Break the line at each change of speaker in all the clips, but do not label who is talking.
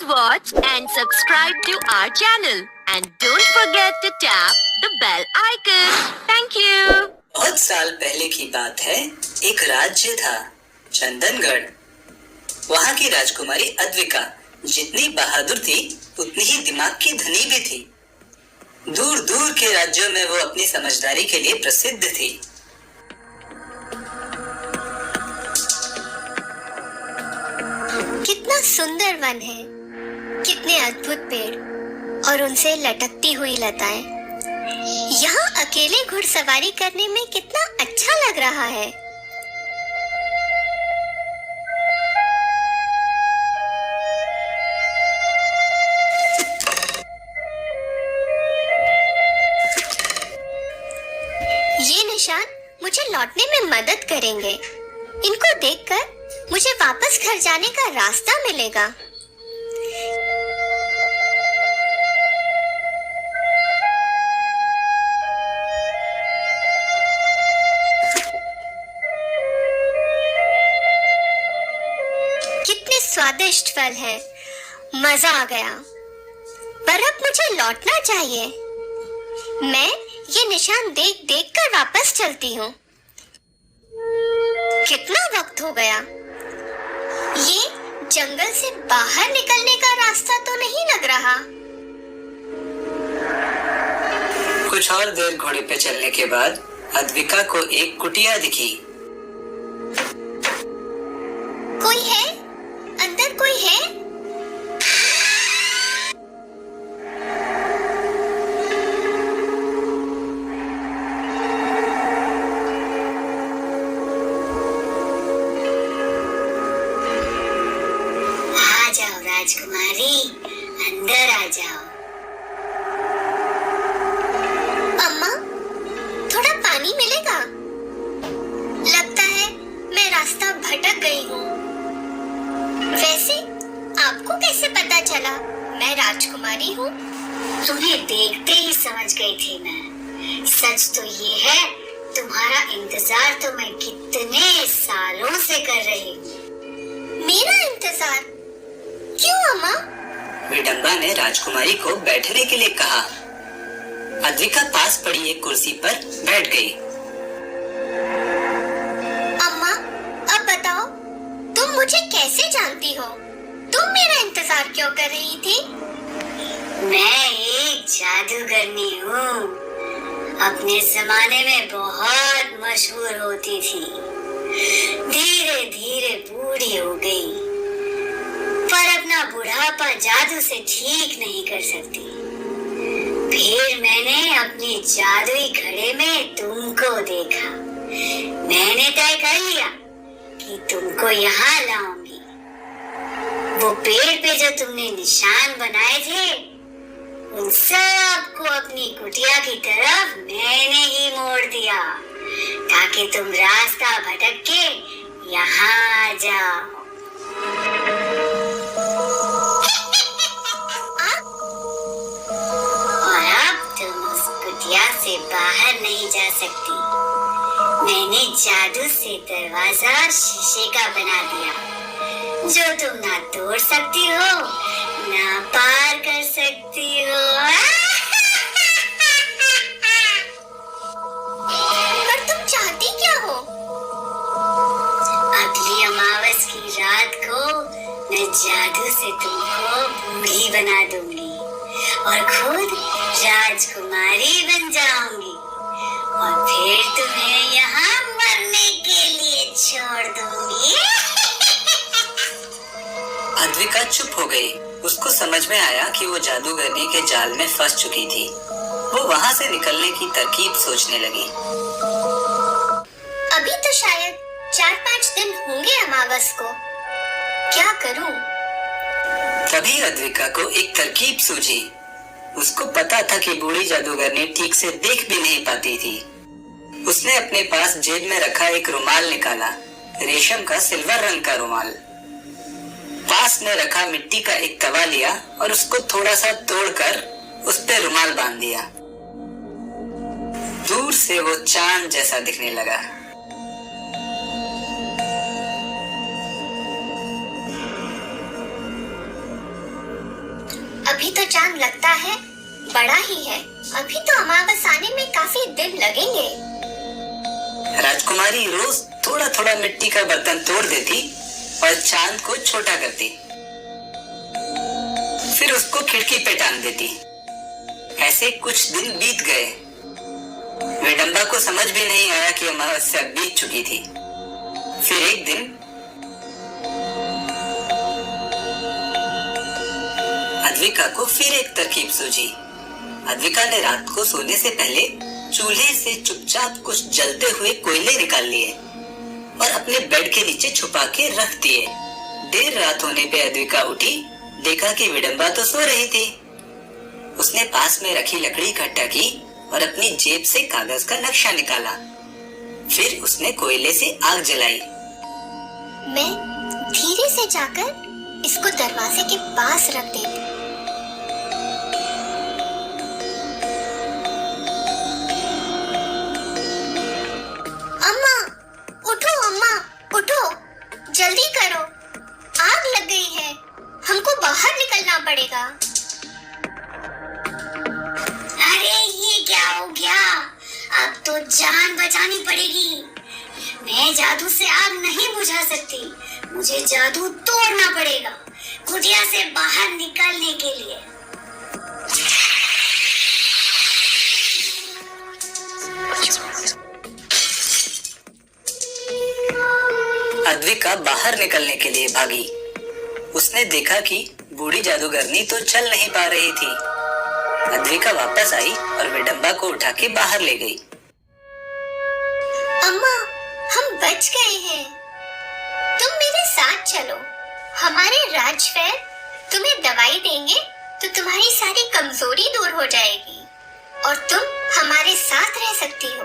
watch and subscribe to our channel. And don't forget to tap the bell icon. Thank you.
बहुत साल पहले की बात है। एक राज्य था, चंदनगढ़। वहाँ की राजकुमारी अद्विका जितनी बहादुर थी उतनी ही दिमाग की धनी भी थी। दूर दूर के राज्यों में वो अपनी समझदारी के लिए प्रसिद्ध थी।
कितना सुंदर वन है, कितने अद्भुत पेड़ और उनसे लटकती हुई लताएं। यहाँ अकेले घुड़सवारी करने में कितना अच्छा लग रहा है। ये निशान मुझे लौटने में मदद करेंगे। इनको देखकर मुझे वापस घर जाने का रास्ता मिलेगा। कितने स्वादिष्ट फल हैं, मजा आ गया। पर अब मुझे लौटना चाहिए। मैं ये निशान देख देख कर वापस चलती हूँ। कितना वक्त हो गया। ये जंगल से बाहर निकलने का रास्ता तो नहीं लग रहा।
कुछ और देर घोड़े पे चलने के बाद अद्विका को एक कुटिया दिखी।
कोई है? अंदर कोई है? आ जाओ राजकुमारी, अंदर आ जाओ। अम्मा, थोड़ा पानी मिलेगा? लगता है मैं रास्ता भटक गई हूँ। वैसे आपको कैसे पता चला मैं राजकुमारी हूँ? तुम्हें देखते ही समझ गई थी मैं। सच तो ये है, तुम्हारा इंतजार तो मैं कितने सालों से कर रही हूँ। मेरा इंतजार? क्यों अम्मा?
विडंबा ने राजकुमारी को बैठने के लिए कहा। अद्विका पास पड़ी एक कुर्सी पर बैठ गई।
अम्मा, अब बताओ, तुम मुझे कैसे जानती हो? तुम मेरा इंतजार क्यों कर रही थी? मैं एक जादूगरनी हूँ। अपने जमाने में बहुत मशहूर होती थी। धीरे धीरे बूढ़ी हो गई, पर अपना बुढ़ापा जादू से ठीक नहीं कर सकती। फिर मैंने अपनी जादुई घड़े में तुमको देखा। मैंने तय कर लिया कि तुमको यहाँ लाऊंगी। वो पेड़ पे जो तुमने निशान बनाए थे, उन सबको अपनी कुटिया की तरफ मैंने ही मोड़ दिया, ताकि तुम रास्ता भटक के यहाँ आ जाओ। और अब तुम उस कुटिया से बाहर नहीं जा सकती। मैंने जादू से दरवाजा शीशे का बना दिया, जो तुम ना तोड़ सकती हो ना पार कर सकती हो। पर तुम चाहती क्या हो? अगली अमावस की रात को मैं जादू से तुमको बूढ़ी बना दूंगी और खुद राजकुमारी बन जाऊंगी, और फिर तुम्हें यहाँ मरने के लिए छोड़ दूंगी।
अद्विका चुप हो गई। उसको समझ में आया कि वो जादूगरनी के जाल में फंस चुकी थी। वो वहाँ से निकलने की तरकीब सोचने लगी।
अभी तो शायद 4-5 दिन होंगे अमावस को। क्या करूं?
तभी अद्विका को एक तरकीब सूझी। उसको पता था कि बूढ़ी जादूगरनी ठीक से देख भी नहीं पाती थी। उसने अपने पास जेब में रखा एक रुमाल निकाला, रेशम का सिल्वर रंग का रुमाल। पास में रखा मिट्टी का एक तवा लिया और उसको थोड़ा सा तोड़कर उस पे रुमाल बांध दिया। दूर से वो चांद जैसा दिखने लगा।
अभी तो चांद लगता है बड़ा ही है। अभी तो अमावस आने में काफी दिन लगेंगे।
राजकुमारी रोज थोड़ा थोड़ा मिट्टी का बर्तन तोड़ देती और चांद को छोटा करती, फिर उसको खिड़की पे टांग देती। ऐसे कुछ दिन बीत गए। विडंबा को समझ भी नहीं आया कि अमावस्या बीत चुकी थी। फिर एक दिन अद्विका को फिर एक तरकीब सूझी। अद्विका ने रात को सोने से पहले चूल्हे से चुपचाप कुछ जलते हुए कोयले निकाल लिए और अपने बेड के नीचे छुपा के रख दिए। देर रात होने पे अद्विका उठी, देखा कि विडंबा तो सो रही थी। उसने पास में रखी लकड़ी इकट्ठा की और अपनी जेब से कागज का नक्शा निकाला। फिर उसने कोयले से आग जलाई।
मैं धीरे से जाकर इसको दरवाजे के पास रख देती। अम्मा उठो, जल्दी करो, आग लग गई है, हमको बाहर निकलना पड़ेगा। अरे ये क्या हो गया? अब तो जान बचानी पड़ेगी। मैं जादू से आग नहीं बुझा सकती, मुझे जादू तोड़ना पड़ेगा कुटिया से बाहर निकलने के लिए।
अद्विका बाहर निकलने के लिए भागी। उसने देखा कि बूढ़ी जादूगरनी तो चल नहीं पा रही थी। अद्विका वापस आई और विडंबा को उठा के बाहर ले गई।
अम्मा, हम बच गए हैं। तुम मेरे साथ चलो, हमारे राजफैल तुम्हें दवाई देंगे तो तुम्हारी सारी कमजोरी दूर हो जाएगी और तुम हमारे साथ रह सकती हो।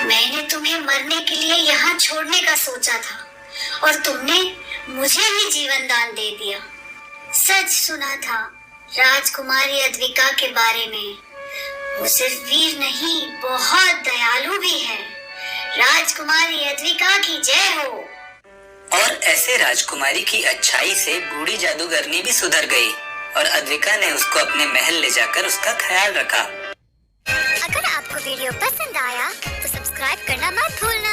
मैंने तुम्हें मरने के लिए यहाँ छोड़ने का सोचा था और तुमने मुझे ही जीवन दान दे दिया। सच सुना था राजकुमारी अद्विका के बारे में। वो सिर्फ वीर नहीं, बहुत दयालु भी है। राजकुमारी अद्विका की जय हो।
और ऐसे राजकुमारी की अच्छाई से बूढ़ी जादूगरनी भी सुधर गई और अद्विका ने उसको अपने महल ले जाकर उसका ख्याल रखा।
अगर आपको वीडियो पसंद आया तो सब्सक्राइब करना मत भूलना।